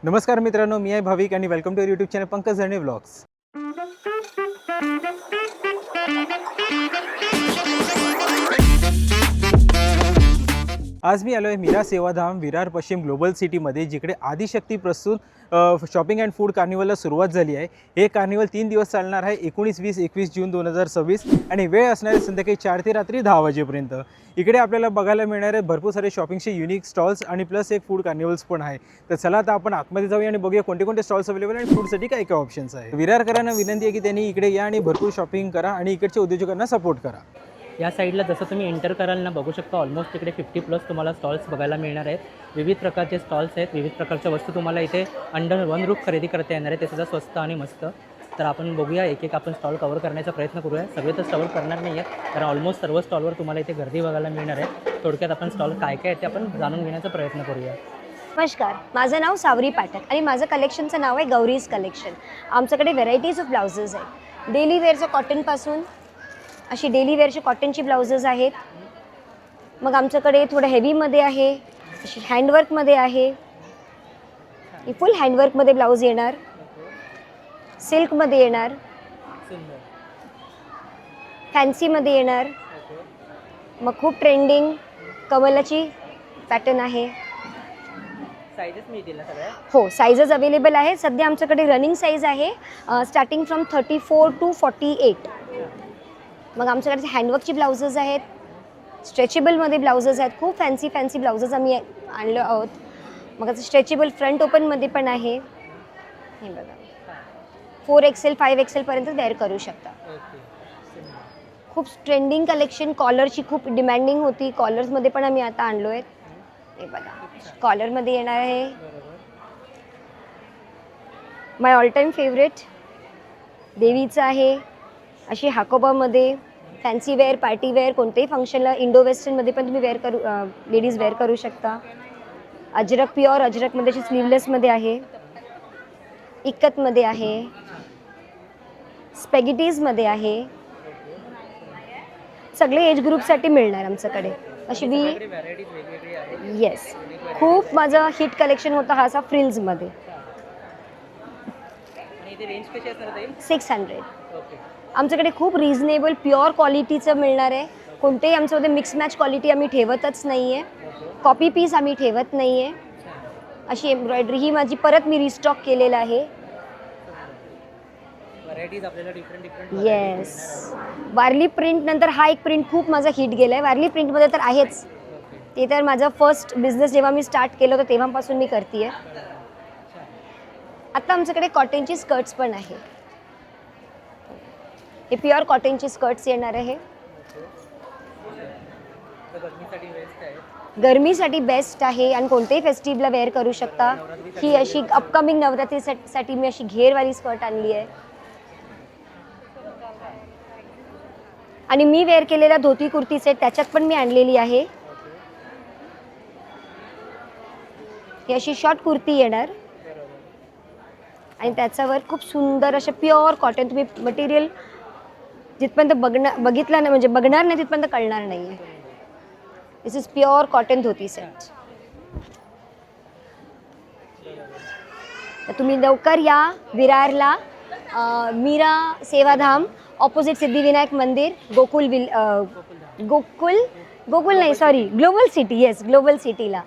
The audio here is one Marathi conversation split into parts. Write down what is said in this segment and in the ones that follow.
नमस्कार मित्रांनो, मी आहे भाविक आणि welcome to YouTube channel Pankaj Zarne vlogs. आज मी आलो आहे मीरा सेवाधाम विरार पश्चिम ग्लोबल सिटीमध्ये, जिकडे आदिशक्तीपासून शॉपिंग अँड फूड कार्निवलला सुरुवात झाली आहे. हे कार्निवल 3 दिवस चालणार आहे, 19, 20, 21 जून 2026 आणि वेळ असणार आहे संध्याकाळी 4 ते रात्री 10 वाजेपर्यंत. इकडे आपल्याला बघायला मिळणार आहे भरपूर सारे शॉपिंगचे युनिक स्टॉल्स आणि प्लस एक फूड कार्निवल्स पण आहे. तर चला आता आपण आतमध्ये जाऊया आणि बघूया कोणते कोणते स्टॉल्स अवेलेबल आणि फूडसाठी काय काय ऑप्शन्स आहे. विरारकरांना विनंती आहे की त्यांनी इकडे या आणि भरपूर शॉपिंग करा आणि इकडच्या उद्योजकांना सपोर्ट करा. या साईडला जसं तुम्ही एंटर कराल ना, बघू शकता ऑलमोस्ट तिकडे 50+ तुम्हाला स्टॉल्स बघायला मिळणार आहेत. विविध प्रकारचे स्टॉल्स आहेत, विविध प्रकारच्या वस्तू तुम्हाला इथे अंडर वन रूफ खरेदी करता येणार आहे, ते सुद्धा स्वस्त आणि मस्त. तर आपण बघूया, एक एक आपण स्टॉल कवर करण्याचा प्रयत्न करूया. सगळे तर कवर करणार नाही आहेत, कारण ऑलमोस्ट सर्व स्टॉलवर तुम्हाला इथे गर्दी बघायला मिळणार आहे. थोडक्यात आपण स्टॉल काय काय आहे ते आपण जाणून घेण्याचा प्रयत्न करूया. नमस्कार, माझं नाव सावरी पाठक आणि माझं कलेक्शनचं नाव आहे गौरीज कलेक्शन. आमच्याकडे व्हेरायटीज ऑफ ब्लाउजेस आहेत. डेली वेअरचं कॉटनपासून अशी डेली वेअरची कॉटनची ब्लाउजेस आहेत. मग आमच्याकडे थोडं हेवीमध्ये आहे, अशी हँडवर्कमध्ये आहे. ही फुल हँडवर्कमध्ये ब्लाऊज येणार, सिल्कमध्ये येणार, फॅन्सीमध्ये येणार. मग खूप ट्रेंडिंग कमलाची पॅटर्न आहे. साईजेस मिळतील ना सगळ्या? हो, साईजेस अवेलेबल आहे. सध्या आमच्याकडे रनिंग साईज आहे स्टार्टिंग फ्रॉम 34 to 48. मग आमच्याकडे हँडवर्कची ब्लाउजेस आहेत, स्ट्रेचेबलमध्ये ब्लाउजेस आहेत. खूप फॅन्सी ब्लाउजेस आम्ही आणलो आहोत. मग आता स्ट्रेचेबल फ्रंट ओपनमध्ये पण आहे. हे बघा, 4XL 5XL पर्यंत वेअर करू शकता. खूप ट्रेंडिंग कलेक्शन. कॉलरची खूप डिमँडिंग होती, कॉलर्समध्ये पण आम्ही आता आणलो आहेत. हे बघा, कॉलरमध्ये येणार आहे. माय ऑल टाईम फेवरेट देवीचं आहे. अशी हाकोबामध्ये फॅन्सी वेअर, पार्टी वेअर, कोणतेही फंक्शनला इंडो वेस्टर्नमध्ये पण तुम्ही लेडीज वेअर करू शकता. अजरक, प्युअर अजरकमध्ये अशी स्लीवलेसमध्ये आहे, इक्कतमध्ये आहे, स्पॅगेटीजमध्ये आहे. सगळे एज ग्रुपसाठी मिळणार आमच्याकडे. अशी येस, खूप माझं हिट कलेक्शन होतं हा असा फ्रिल्समध्ये. 600. आमच्याकडे खूप रिझनेबल प्युअर क्वालिटीचं मिळणार आहे. कोणतेही आमच्यामध्ये मिक्स मॅच क्वालिटी आम्ही ठेवतच नाही आहे. कॉपी पीस आम्ही ठेवत नाही आहे. अशी एम्ब्रॉयडरी ही माझी परत मी रिस्टॉक केलेलं आहे. येस, वारली प्रिंट नंतर हा एक प्रिंट खूप माझा हिट गेला आहे. वारली प्रिंटमध्ये तर आहेच, ते तर माझा फर्स्ट बिझनेस जेव्हा मी स्टार्ट केलं होतं तेव्हापासून मी करते आहे. आता आमच्याकडे कॉटनची स्कर्ट्स पण आहे. हे प्युअर कॉटनची स्कर्ट्स येणार आहे. गरमीसाठी बेस्ट आहे आणि कोणतेही फेस्टिवला वेअर करू शकता. ही अशी अपकमिंग नवरात्रीसाठी मी अशी घेरवाली स्कर्ट आणली आहे. आणि मी वेअर केलेला धोती कुर्ती सेट त्याच्यात पण मी आणलेली आहे. ही अशी शॉर्ट कुर्ती येणार आणि त्याच्यावर खूप सुंदर असे प्युअर कॉटन. तुम्ही मटेरियल जिथपर्यंत बघितलं नाही, म्हणजे बघणार नाही तिथपर्यंत कळणार नाही आहे. This is pure cotton dhoti set. तर तुम्ही लवकर या विरारला. मीरा सेवाधाम ऑपोजिट सिद्धिविनायक मंदिर, गोकुल नाही, sorry, global city. Yes, global सिटीला.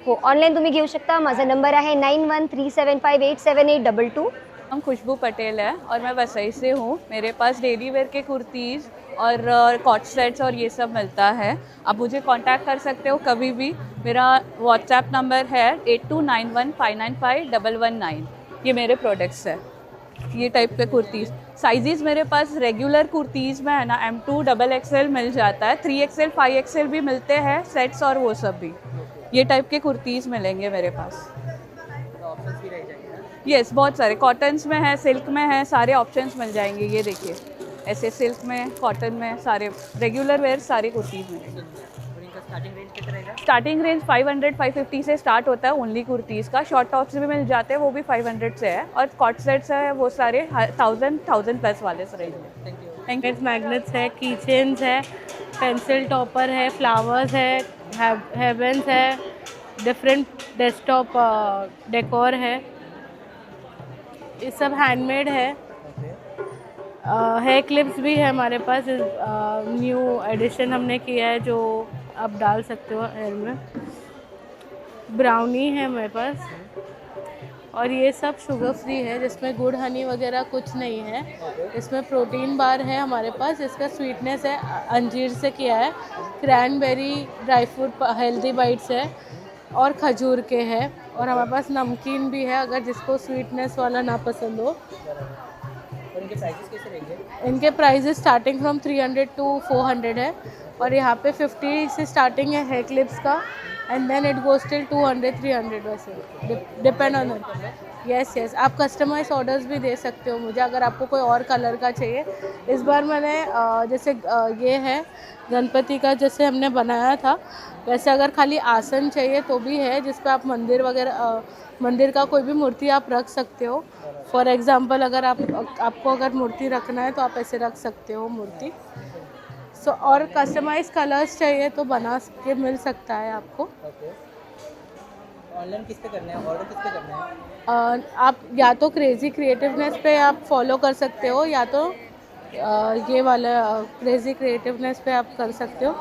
हो, ऑनलाईन तुम्ही घेऊ शकता. माझा नंबर आहे 9137587822. नाम खुशबू पटेल है और मैं वसई से हूँ. मेरे पास डेली वेयर के कुर्तीज़ और कॉट सेट्स और ये सब मिलता है. आप मुझे कांटेक्ट कर सकते हो कभी भी. मेरा व्हाट्सएप नंबर है 8291595119. ये मेरे प्रोडक्ट्स है, ये टाइप के कुर्तीज़. साइजेस मेरे पास रेगुलर कुर्तीज़ में है ना M2 XXL मिल जाता है, 3XL 5XL भी मिलते हैं सेट्स और वो सब भी. ये टाइप के कुर्तीज़ मिलेंगे मेरे पास. यस, बहुत सारे कॉटन्स में है, सिल्क में है, सारे ऑप्शंस मिल जाएंगे. ये देखिए, ऐसे सिल्क में, कॉटन में, सारे रेगुलर वेयर सारे कुर्तीज़ मिलेंगे. स्टार्टिंग रेंज 500-550 से स्टार्ट होता है ओनली कुर्तीज़ का. शॉर्ट टॉप्स भी मिल जाते हैं, वो भी 500 से है. और कॉट सेट्स है वो सारे 1000+ वाले रेंज में. Thank you. मैग्नेट्स है, की चेन्स है, पेंसिल टॉपर है, फ्लावर्स है, हेवेंस है, डिफरेंट डेस्कटॉप डेकोर है, ये सब हैंडमेड है। हेयर क्लिप्स भी है हमारे पास, न्यू एडिशन हमने किया है जो आप डाल सकते हो हेयर में। ब्राउनी है मेरे पास, और ये सब शुगर फ्री है जिसमें गुड़ हनी वगैरह कुछ नहीं है। इसमें प्रोटीन बार है हमारे पास, इसका स्वीटनेस है अंजीर से किया है, cranberry dry fruit healthy bytes है और खजूर के है। और हमारे पास नमकीन भी है अगर जिसको स्वीटनेस वाला ना पसंद हो। और इनके प्राइसेस कैसे रहेंगे? इनके प्राइजेस स्टार्टिंग फ्रॉम 300 टू 400 है, और यहाँ पे 50 से स्टार्टिंग है हेयर क्लिप्स का, and then it goes till 200-300 वैसे डिपेंड ऑन यस यस। आप कस्टमाइज ऑर्डर्स भी दे सकते हो मुझे अगर आपको कोई और कलर का चाहिए। इस बार मैंने जैसे ये है गणपति का जैसे हमने बनाया था, वैसे अगर खाली आसन चाहिए तो भी है जिस पे आप मंदिर वगैरह मंदिर का कोई भी मूर्ति आप रख सकते हो। फॉर एग्ज़ाम्पल अगर आपको अगर मूर्ति रखना है तो आप ऐसे रख सकते हो मूर्ति। सो और कस्टमाइज कलर्स चाहिए तो बना के मिल सकता है आपको। ओके, ऑनलाइन किस पे करना है, ऑर्डर किस पे करना है? आप या तो क्रेज़ी क्रिएटिवनेस पे आप फॉलो कर सकते हो, या तो ये वाला क्रेज़ी क्रिएटिवनेस पे आप कर सकते हो।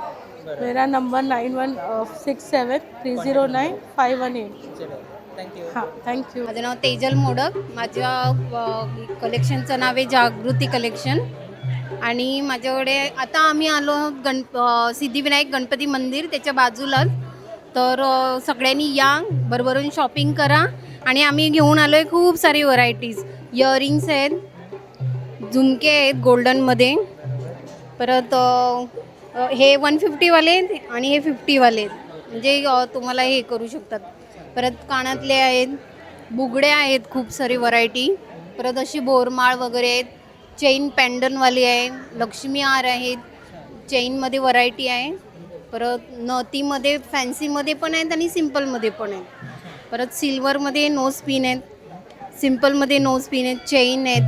मेरा नंबर 9167309518। चलो, थँक्यू। हां, थँक्यू। माझं नाव तेजल मोडक, माझ्या कलेक्शनचं नाव आहे जागृती कलेक्शन, आणि माझ्याकडे आता आम्ही आलो सिद्धिविनायक गणपती मंदिर त्याच्या बाजूलाच, तर सगळ्यांनी या भरभरून शॉपिंग करा, आणि आम्ही घेऊन आलो आहे खूप सारी व्हरायटीज। इयरिंग्स आहेत, झुमके आहेत गोल्डनमध्ये, परत हे 150वाले आहेत आणि हे 50वाले आहेत, म्हणजे तुम्हाला हे करू शकतात। परत कानातले आहेत, बुगड्या आहेत, खूप सारी व्हरायटी, परत अशी बोरमाळ वगैरे आहेत, चेन पॅन्डनवाली आहे, लक्ष्मी हार आहेत, चेनमध्ये व्हरायटी आहे, परत नथीमध्ये फॅन्सीमध्ये पण आहेत आणि सिम्पलमध्ये पण आहेत, परत सिल्वरमध्ये नोज पिन आहेत, सिम्पलमध्ये नोज पिन आहेत, चेन आहेत,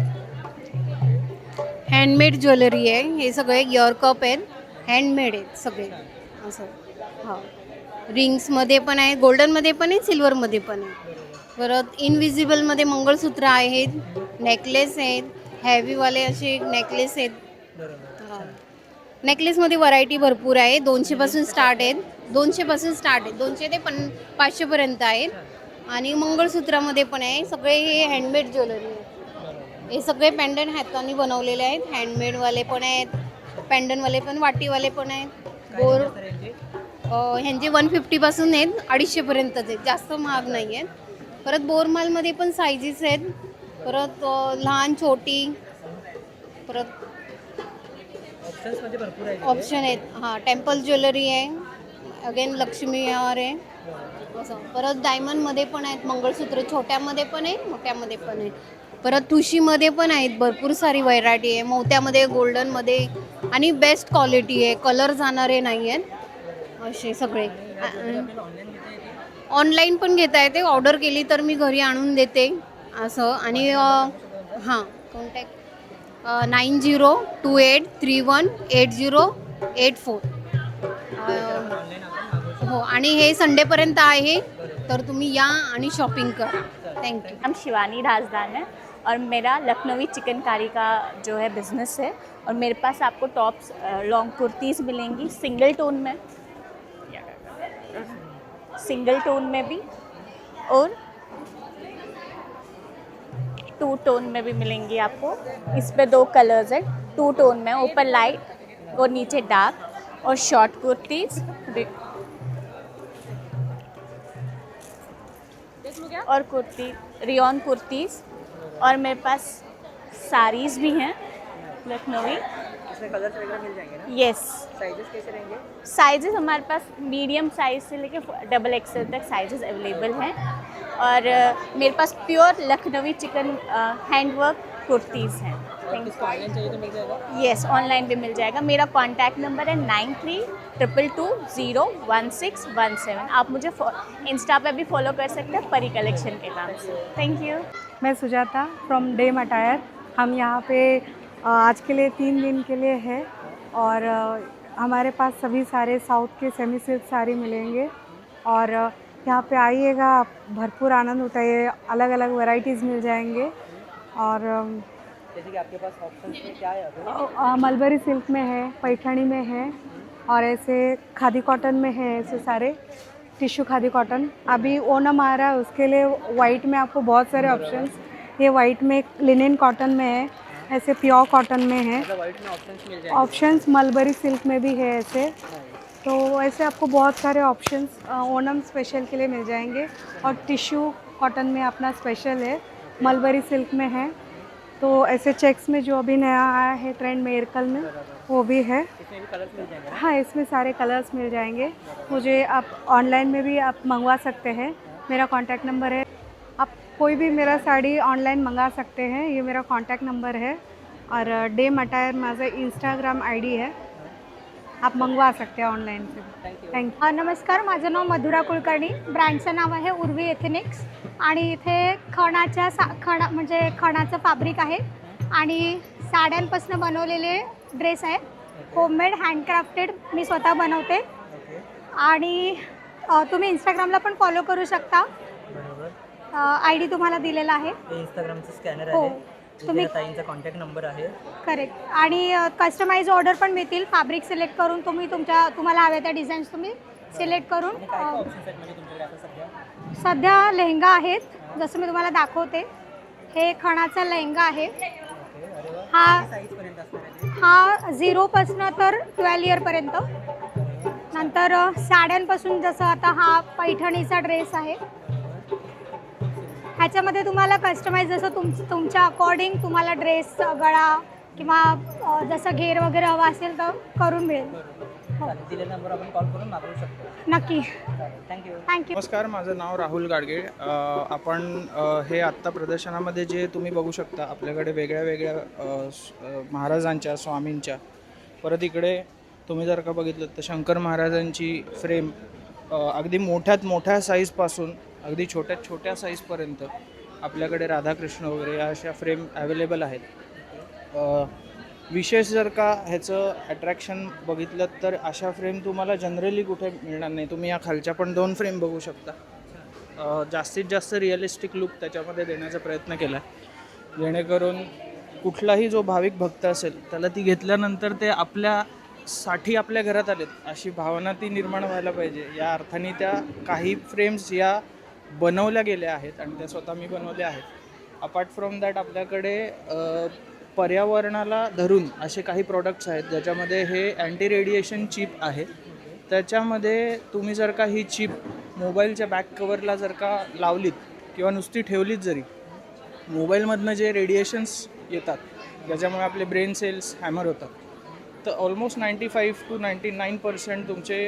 हँडमेड ज्वेलरी आहे, हे सगळे इयर कप आहेत, हँडमेड आहेत सगळे असं। हां, रिंग्समध्ये पण आहे, गोल्डनमध्ये पण आहे, सिल्वरमध्ये पण आहे, परत इनविजिबलमध्ये मंगळसूत्र आहेत, नेकलेस आहेत, हॅवीवाले असे नेकलेस आहेत। हां, नेकलेसमध्ये व्हरायटी भरपूर आहे, 200पासून स्टार्ट आहेत, 200पासून स्टार्ट आहे, 200 ते 500पर्यंत आहेत, आणि मंगळसूत्रामध्ये पण आहे, सगळे हे हँडमेड ज्वेलरी आहे। हे सगळे पॅन्डन हाताने बनवलेले आहेत, हँडमेडवाले पण आहेत, पॅन्डनवाले पण, वाटीवाले पण आहेत। बोर ह्यांचे 150पासून आहेत, 250पर्यंतच आहेत, जास्त महाग नाही आहेत। परत बोरमालमध्ये पण सायझेस आहेत, परत लहान छोटी, परत ऑप्शन्समध्ये भरपूर आहे ऑप्शन आहेत। हां, टेम्पल ज्वेलरी आहे, अगेन लक्ष्मी हार आहे असं। परत डायमंडमध्ये पण आहेत, मंगळसूत्र छोट्यामध्ये पण आहे, मोठ्यामध्ये पण आहे, परत ठुशीमध्ये पण आहेत, भरपूर सारी व्हरायटी आहे, मोत्यामध्ये, गोल्डनमध्ये, आणि बेस्ट क्वालिटी आहे, कलर जाणारे नाही आहेत असे सगळे। ऑनलाईन पण घेता येते, ऑर्डर केली तर मी घरी आणून देते असं। आणि हां, कॉन्टॅक्ट 9028318084। हो, आणि हे संडेपर्यंत आहे, तर तुम्ही या आणि शॉपिंग करा। थँक्यू। नाम शिवानी राजदान है और मेरा लखनवी चिकनकारी का जो है बिज़नेस है, और मेरे पास आपको टॉप्स लॉन्ग कुर्तीज़ मिलेंगी सिंगल टोन में, सिंगल टोन में भी और 2 टोन में भी मिलेंगी आपको। इस पे 2 कलर्स हैं, 2 टोन में, ऊपर लाइट और नीचे डार्क, और शॉर्ट कुर्तीज़ और कुर्ती रियॉन कुर्तीज़, और मेरे पास साड़ीज़ भी हैं लखनवी। इसमें कलर्स वगैरह मिल जाएंगे ना? यस, साइजेस कैसे रहेंगे? साइजेस हमारे पास मीडियम साइज़ से लेके XXL तक साइजेस अवेलेबल हैं, और मेरे पास प्योर लखनवी चिकन हैंडवर्क कुर्तीज़ हैं। अगर किसको ऑनलाइन चाहिए तो मिल जाएगा? यस, ऑनलाइन भी मिल जाएगा। मेरा कॉन्टैक्ट नंबर है 9322201617। आप मुझे इंस्टा पे भी फॉलो कर सकते हैं परी कलेक्शन के नाम से। Thank you. मैं सुजाता फ्रॉम डेम अटायर। हम यहाँ पे आज के लिए 3 दिन के लिए है, और हमारे पास सभी सारे साउथ के सेमी सिल्क साड़ी मिलेंगे, और यहाँ पे आइएगा, आप भरपूर आनंद उठाइए, अलग अलग वैरायटीज़ मिल जाएंगे। और जैसे कि आपके पास ऑप्शन में क्या है अभी? मलबरी सिल्क में है, पैठणी में है, और ऐसे खादी कॉटन में है, ऐसे सारे टिश्यू खादी कॉटन। अभी ओणम आ रहा है, उसके लिए वाइट में आपको बहुत सारे ऑप्शंस, ये वाइट में लिनन कॉटन में है, ऐसे प्योर कॉटन में है, मतलब वाइट में ऑप्शंस मिल जाएंगे। ऑप्शंस मलबरी सिल्क में भी है ऐसे। तो ऐसे आपको बहुत सारे ऑप्शंस ओणम स्पेशल के लिए मिल जाएंगे। और टिश्यू कॉटन में अपना स्पेशल है, मलबरी सिल्क में है। तो ऐसे चेक्स में जो अभी नया आया है ट्रेंड मेरकल में, वो भी है। इसमें भी कलर्स मिल जाएंगे ना? हाँ, इसमें सारे कलर्स मिल जाएंगे। मुझे आप ऑनलाइन में भी आप मंगवा सकते हैं, मेरा कॉन्टैक्ट नंबर है। आप कोई भी मेरा साड़ी ऑनलाइन मंगा सकते हैं, ये मेरा कॉन्टॅक्ट नंबर है। और डेम अटायर माझा इंस्टाग्राम ID है, आप मंगवा सकते हैं ऑनलाइन से। थँक्यू। नमस्कार, माझं नाव मधुरा कुलकर्णी, ब्रँडचं नाव आहे उर्वी एथेनिक्स आणि इथे खणा म्हणजे खणाचं फॅब्रिक आहे आणि साड्यांपासून बनवलेले ड्रेस आहेत, होममेड हँडक्राफ्टेड, मी स्वतः बनवते। आणि तुम्ही इंस्टाग्रामला पण फॉलो करू शकता, ID तुम्हाला दिलेला आहे, इंस्टाग्रामचं स्कॅनर हो आहे, तुम्ही ताईंचा कॉन्टॅक्ट नंबर आहे। करेक्ट। आणि कस्टमाइज ऑर्डर पण मिळतील, फॅब्रिक सिलेक्ट करून तुम्हाला हव्या त्या डिझाईन्स तुम्ही सिलेक्ट करून। ऑप्शन्स आहेत म्हणजे तुमच्याकडे आता सध्या? सध्या लेहंगा आहेत, जसं मी तुम्हाला दाखवते, हे खणाचा लेहंगा आहे। हा साईजपर्यंत असणार आहे ते? हा 0पासून तर 12 इयरपर्यंत। नंतर साड्यांपासून जसं आता हा पैठणीचा ड्रेस आहे, ह्याच्यामध्ये तुम्हाला कस्टमाइज जसं तुमच्या अकॉर्डिंग तुम्हाला ड्रेस गळा किंवा जसं घेर वगैरे हवा असेल तर करून मिळेल। चालेल, दिलेला नंबर आपण कॉल करून मागवू शकतो। नक्की, थँक्यू। थँक्यू। नमस्कार, माझं नाव राहुल गाडगे। आपण हे आत्ता प्रदर्शनामध्ये जे तुम्ही बघू शकता, आपल्याकडे वेगळ्या वेगळ्या महाराजांच्या, स्वामींच्या, परत इकडे तुम्ही जर का बघितलं तर शंकर महाराजांची फ्रेम, अगदी मोठ्यात मोठ्या साईजपासून अगदी छोट्यात छोट्या साईजपर्यंत आपल्याकडे राधाकृष्ण वगैरे या अशा फ्रेम अवेलेबल आहेत। विशेष जर का ह्याचं अट्रॅक्शन बघितलं तर अशा फ्रेम तुम्हाला जनरली कुठे मिळणार नाही। तुम्ही या खालच्या पण 2 फ्रेम बघू शकता। जास्तीत जास्त रिअलिस्टिक लुक त्याच्यामध्ये देण्याचा प्रयत्न केला आहे, जेणेकरून कुठलाही जो भाविक भक्त असेल त्याला ती घेतल्यानंतर ते आपल्यासाठी आपल्या घरात आलेत अशी भावना ती निर्माण व्हायला पाहिजे। या अर्थाने त्या काही फ्रेम्स या बनवल्या गेल्या आहेत आणि त्या स्वतः मी बनवल्या आहेत। अपार्ट फ्रॉम दॅट आपल्याकडे पर्यावरणाला धरून असे काही प्रोडक्ट्स आहेत ज्याच्यामध्ये हे अँटी रेडिएशन चिप आहे। त्याच्यामध्ये तुम्ही जर का ही चिप मोबाईलच्या बॅक कवरला जर का लावलीत किंवा नुसती ठेवलीत, जरी मोबाईलमधनं जे रेडिएशन्स येतात ज्याच्यामुळे आपले ब्रेन सेल्स हॅमर होतात, तर ऑलमोस्ट 95 to 99% तुमचे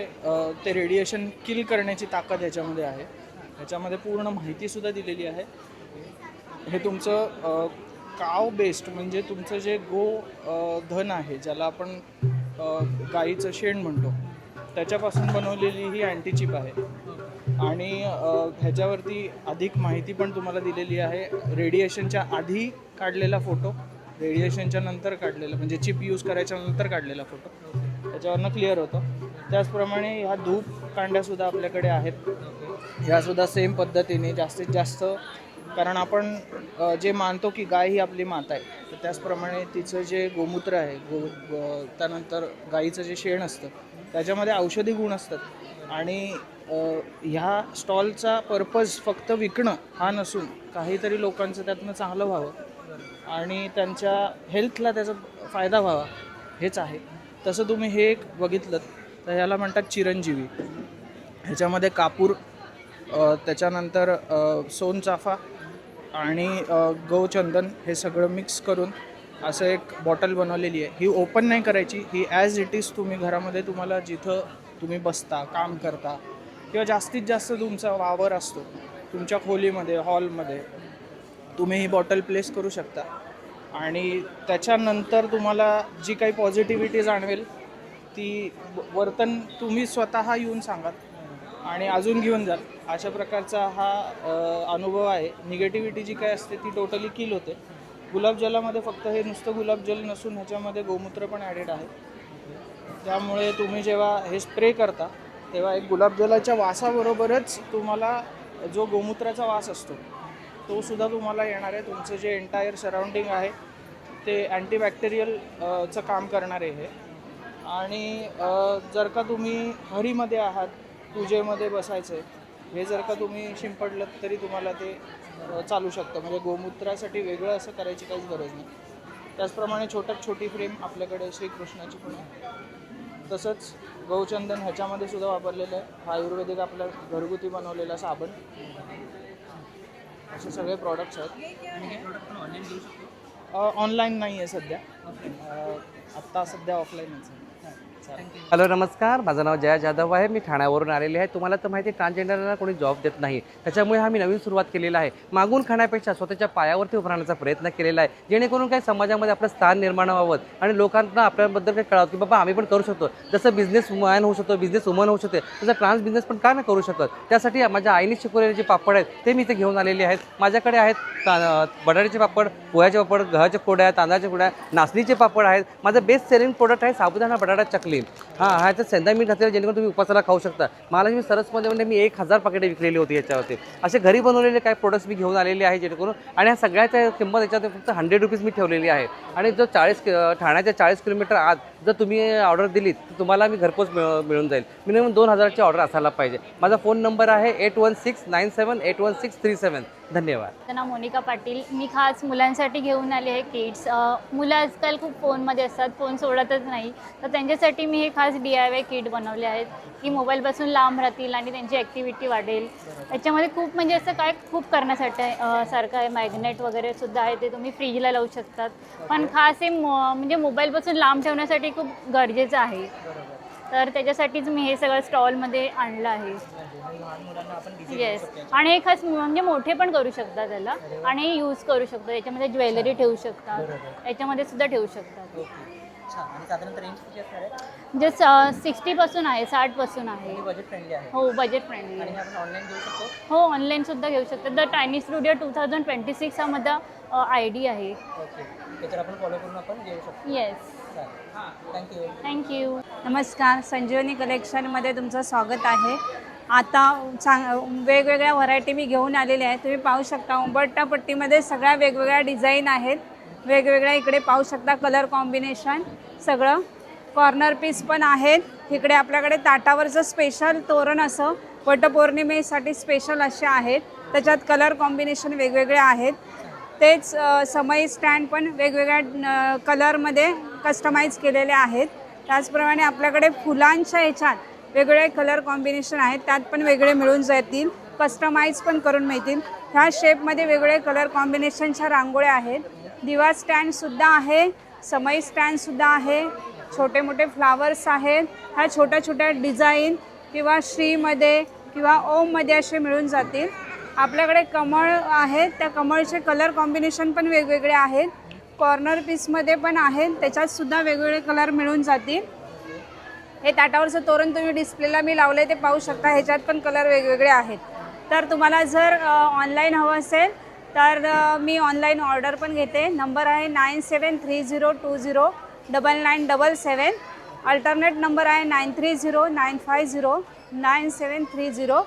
ते रेडिएशन किल करण्याची ताकद ह्याच्यामध्ये आहे। ह्याच्यामध्ये पूर्ण माहितीसुद्धा दिलेली आहे। हे तुमचं काव बेस्ड म्हणजे तुमचं जे धन आहे, ज्याला आपण गाईचं शेण म्हणतो, त्याच्यापासून बनवलेली ही अँटीचिप आहे। आणि ह्याच्यावरती अधिक माहिती पण तुम्हाला दिलेली आहे। रेडिएशनच्या आधी काढलेला फोटो, रेडिएशनच्या नंतर काढलेला म्हणजे चिप यूज करायच्या नंतर काढलेला फोटो त्याच्यावरनं क्लिअर होतं। त्याचप्रमाणे ह्या धूप कांड्यासुद्धा आपल्याकडे आहेत, ह्यासुद्धा सेम पद्धतीने जास्तीत जास्त, कारण आपण जे मानतो की गाय ही आपली माता आहे, तर त्याचप्रमाणे तिचं जे गोमूत्र आहे, त्यानंतर गाईचं जे शेण असतं त्याच्यामध्ये औषधी गुण असतात। आणि ह्या स्टॉलचा पर्पज फक्त विकणं हा नसून काहीतरी लोकांचं त्यातनं चांगलं व्हावं आणि त्यांच्या हेल्थला त्याचा फायदा व्हावा हेच आहे। तसं तुम्ही हे एक बघितलं तर ह्याला म्हणतात चिरंजीवी। ह्याच्यामध्ये कापूर, त्याच्यानंतर सोनचाफा आणि गौचंदन हे सगळं मिक्स करून असं एक बॉटल बनवलेली आहे। ही ओपन नाही करायची, ही ॲज इट इज तुम्ही घरामध्ये तुम्हाला जिथं तुम्ही बसता, काम करता किंवा जास्तीत जास्त तुमचा वावर असतो तुमच्या खोलीमध्ये, हॉलमध्ये, तुम्ही ही बॉटल प्लेस करू शकता। आणि त्याच्यानंतर तुम्हाला जी काही पॉझिटिव्हिटी जाणवेल ती वर्तन तुम्ही स्वतः येऊन सांगाल आणि अजून घेऊन जाल, अशा प्रकारचा हा अनुभव आहे। निगेटिव्हिटी जी काय असते ती टोटली किल होते। गुलाबजलामध्ये फक्त हे नुसतं गुलाबजल नसून ह्याच्यामध्ये गोमूत्र पण ॲडेड आहे, त्यामुळे तुम्ही जेव्हा हे स्प्रे करता तेव्हा एक गुलाबजलाच्या वासाबरोबरच तुम्हाला जो गोमूत्राचा वास असतो तो सुद्धा तुम्हाला येणार आहे. तुमचं जे एंटायर सराउंडिंग आहे ते अँटीबॅक्टेरियल चं काम करणार आहे हे. आणि जर का तुम्ही हरीमध्ये आहात, पूजेमध्ये बसायचं आहे, हे जर का तुम्ही शिंपडलं तरी तुम्हाला ते चालू शकतं. म्हणजे गोमूत्रासाठी वेगळं असं करायची काहीच गरज नाही. त्याचप्रमाणे छोट्यात छोटी फ्रेम आपल्याकडे श्रीकृष्णाची पण आहे. तसंच गौचंदन ह्याच्यामध्ये सुद्धा वापरलेलं आहे. हा आयुर्वेदिक आपला घरगुती बनवलेला साबण, असे सगळे प्रॉडक्ट्स आहेत. ऑनलाईन नाही आहे सध्या, आत्ता सध्या ऑफलाईनच आहे. हॅलो नमस्कार, माझं नाव जया जाधव आहे. मी ठाण्यावरून आलेले आहे. तुम्हाला तर माहिती आहे ट्रान्सजेंडरला कोणी जॉब देत नाही, त्याच्यामुळे आम्ही नवीन सुरुवात केलेला आहे. मागून खाण्यापेक्षा स्वतःच्या पायावरती उभं राहण्याचा प्रयत्न केलेला आहे, जेणेकरून काय समाजामध्ये आपलं स्थान निर्माण व्हावं आणि लोकांना आपल्याबद्दल काय कळावं की बाबा आम्ही पण करू शकतो. जसं बिझनेस मॅन होऊ शकतो, बिझनेस वुमन होऊ शकते, तसं ट्रान्स बिझनेस पण का नाही करू शकत. त्यासाठी माझ्या आईने शिकवलेले जे पापड आहेत ते मी इथे घेऊन आलेले आहेत. माझ्याकडे आहेत बटाट्याचे पापड, पोह्याचे पापड, गव्हाच्या कोड्या, तांदळाच्या कोड्या, नाचणीचे पापड आहेत. माझं बेस्ट सेलिंग प्रोडक्ट आहे साबुदाणा बटाटा चकली. हा तर सेंदा मीठ घातलेलं, जेणेकरून तुम्ही उपासाला खाऊ शकता. मला मी सरसमध्ये म्हणजे मी 1000 पाकिटे विकलेली होती याच्यावरती. असे घरी बनवलेले काही प्रोडक्ट्स मी घेऊन आलेले आहे जेणेकरून. आणि ह्या सगळ्याच्या किंमत याच्यावर फक्त 100 रुपीज मी ठेवलेली आहे. आणि जो ठाण्याच्या 40 किलोमीटर आत जर तुम्ही ऑर्डर दिली तर तुम्हाला मी घरपोच मिळून जाईल. मिनिमम 2000ची ऑर्डर असायला पाहिजे. माझा फोन नंबर आहे 8169781637. धन्यवाद. माझं नाव मोनिका पाटील. मी खास मुलांसाठी घेऊन आले आहे किट्स. मुलं आजकाल खूप फोनमध्ये असतात, फोन सोडतच नाही, तर त्यांच्यासाठी मी हे खास DIY किट बनवले आहेत की मोबाईलपासून लांब राहतील आणि त्यांची ॲक्टिव्हिटी वाढेल. त्याच्यामध्ये खूप म्हणजे असं काय खूप करण्यासाठी सारखं आहे. मॅग्नेट वगैरे सुद्धा आहे, ते तुम्ही फ्रीजला लावू शकतात. पण खास हे म्हणजे मोबाईलपासून लांब ठेवण्यासाठी खूप गरजेचं आहे, तर त्याच्यासाठीच मी हे सगळं स्टॉलमध्ये आणलं आहे. येस, आणि हे खास म्हणजे मोठे पण करू शकतात त्याला आणि यूज करू शकतो. याच्यामध्ये ज्वेलरी ठेवू शकतात, याच्यामध्ये सुद्धा ठेवू शकतात. जे 60पासून आहे, 60पासून आहे. हो, बजेट फ्रेंडली. हो, ऑनलाईन सुद्धा घेऊ शकतात. द टायनी स्टुडिओ 2026 हा माझा ID आहे. Yes, thank you. नमस्कार, संजीवनी कलेक्शनमध्ये तुमचं स्वागत आहे. आता वेगवेगळ्या व्हरायटी मी घेऊन आलेल्या आहेत. तुम्ही पाहू शकता उंबरठा पट्टीमध्ये सगळ्या वेगवेगळ्या डिझाईन आहेत. वेगवेगळ्या इकडे पाहू शकता कलर कॉम्बिनेशन सगळं. कॉर्नर पीस पण आहेत. इकडे आपल्याकडे ताटावरचं स्पेशल तोरण असं वटपौर्णिमेसाठी स्पेशल असे आहेत. त्याच्यात कलर कॉम्बिनेशन वेगवेगळे आहेत. तेच समई स्टँड पण वेगवेगळ्या कलरमध्ये कस्टमाइज केलेले आहेत. त्याचप्रमाणे आपल्याकडे फुलांच्या ह्याच्यात वेगवेगळे कलर कॉम्बिनेशन आहेत, त्यात पण वेगळे मिळून जातील, कस्टमाइज पण करून मिळतील. ह्या शेपमध्ये वेगवेगळे कलर कॉम्बिनेशनच्या रांगोळ्या आहेत. दिवा स्टँडसुद्धा आहे, समई स्टँडसुद्धा आहे, छोटे मोठे फ्लावर्स आहेत. ह्या छोट्या छोट्या डिझाईन किंवा श्रीमध्ये किंवा ओममध्ये असे मिळून जातील. आपल्याकडे कमळ आहेत, त्या कमळचे कलर कॉम्बिनेशन पण वेगवेगळे आहेत. कॉर्नर पीसमध्ये पण आहेत, त्याच्यातसुद्धा वेगवेगळे कलर मिळून जातील. हे ताटावरचं तोरण तुम्ही डिस्प्लेला मी लावलं आहे ते पाहू शकता, ह्याच्यात पण कलर वेगवेगळे आहेत. तर तुम्हाला जर ऑनलाईन हवं असेल तर मी ऑनलाईन ऑर्डर पण घेते. नंबर आहे 9730209977. अल्टरनेट नंबर आहे 9309509730.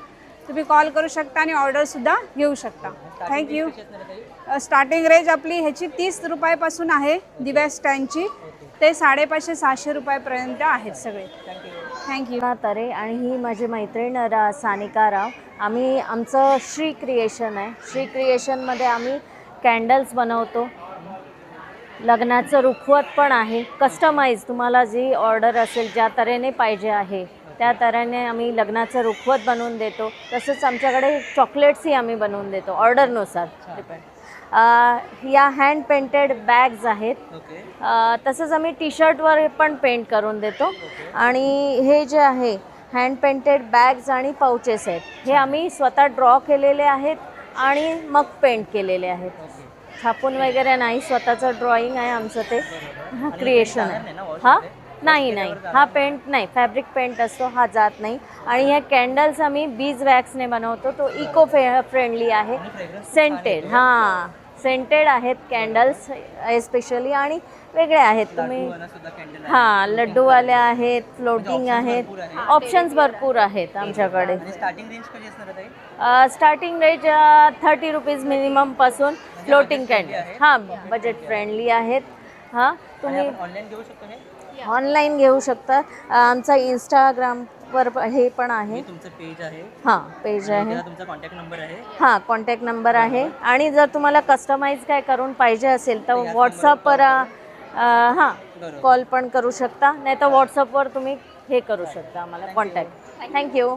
तुम्ही कॉल करू शकता आणि ऑर्डरसुद्धा घेऊ शकता. थँक्यू. स्टार्टिंग रेंज आपली ह्याची 30 रुपयापासून आहे दिव्या स्टँडची, ते 550-600 रुपयापर्यंत आहेत सगळे. थँक्यू. तरे आणि ही माझी मैत्रीण सानिका राव. आमचं श्री क्रिएशन आहे. श्री क्रिएशनमध्ये आम्ही कॅन्डल्स बनवतो. लग्नाचं रुखवत पण आहे, कस्टमाइज तुम्हाला जी ऑर्डर असेल ज्या तऱ्हेने पाहिजे आहे त्या तऱ्हेने आम्ही लग्नाचं रुखवत बनवून देतो. तसंच आमच्याकडे चॉकलेट्सही आम्ही बनवून देतो ऑर्डरनुसार डिपेंड. या हँड पेंटेड बॅग्स आहेत. तसंच आम्ही टी-शर्टवर पण पेंट करून देतो. आणि हे जे आहे हँड पेंटेड बॅग्स आणि पाउचेस आहेत, हे आम्ही स्वतः ड्रॉ केलेले आहेत आणि मग पेंट केलेले आहेत. छापून वगैरे नाही, स्वतःचं ड्रॉइंग आहे आमचं, ते क्रिएशन आहे. हां, नाही, हा पेंट नाही, फॅब्रिक पेंट असतो, हा जात नाही. आणि ह्या कॅन्डल्स आम्ही बीज वॅक्सने बनवतो, तो इको फ्रेंडली आहे, सेंटेड. हां, सेंटेड आहेत कॅन्डल्स एस्पेशली आणि वेगळे आहेत तुम्ही हां लड्डूवाले आहेत फ्लोटिंग आहेत ऑप्शन्स भरपूर आहेत आमच्याकडे. स्टार्टिंग रेंज कशी असणार आहे? स्टार्टिंग रेंज 30 रुपीज मिनिममपासून फ्लोटिंग कॅन्डल हां बजेट फ्रेंडली आहेत. हां तुम्ही ऑनलाईन घेऊ शकतो हे? ऑनलाईन घेऊ शकता. आमचा इंस्टाग्रामवर हे पण आहे. तुमचं पेज आहे? हां पेज आहे. तुमचा कॉन्टॅक्ट नंबर आहे? हां कॉन्टॅक्ट नंबर आहे. आणि जर तुम्हाला कस्टमाइज काय करून पाहिजे असेल तर व्हॉट्सअपवर हां कॉल पण करू शकता, नाही तर व्हॉट्सअपवर तुम्ही हे करू शकता आम्हाला कॉन्टॅक्ट. थँक्यू.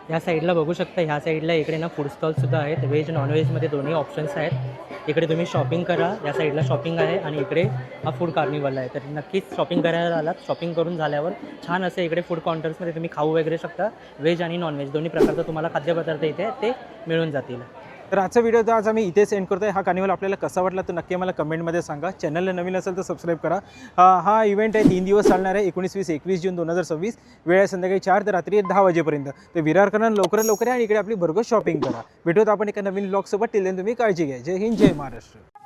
ह्या साईडला बघू शकता, ह्या साईडला इकडे ना फूड स्टॉलसुद्धा आहेत. व्हेज नॉनव्हेजमध्ये दोन्ही ऑप्शन्स आहेत. इकडे तुम्ही शॉपिंग करा, या साईडला शॉपिंग आहे आणि इकडे हा फूड कार्निवल आहे. तर नक्कीच शॉपिंग करायला आलात. शॉपिंग करून झाल्यावर छान असे इकडे फूड काउंटर्समध्ये तुम्ही खाऊ वगैरे शकता. व्हेज आणि नॉनव्हेज दोन्ही प्रकारचं तुम्हाला खाद्यपदार्थ इथे ते मिळून जातील. तर आजचा व्हिडिओ तर आज आम्ही इथेच एंड करतो आहे. हा कार्निवल आपल्याला कसा वाटला तर नक्की मला कमेंटमध्ये सांगा. चॅनलला नवीन असेल तर सबस्क्राईब करा. हा इव्हेंट आहे 3 दिवस चालणार आहे. 19, 20, 21 जून 2026. वेळ आहे संध्याकाळी 4 ते रात्री 10 वाजेपर्यंत. तर विरारकरांना लवकरात लवकर या आणि इकडे आपली भरघोस शॉपिंग करा. भेटूत आपण एका नवीन ब्लॉगसोबत. टिल देन तुम्ही काळजी घ्या. जय हिंद, जय महाराष्ट्र.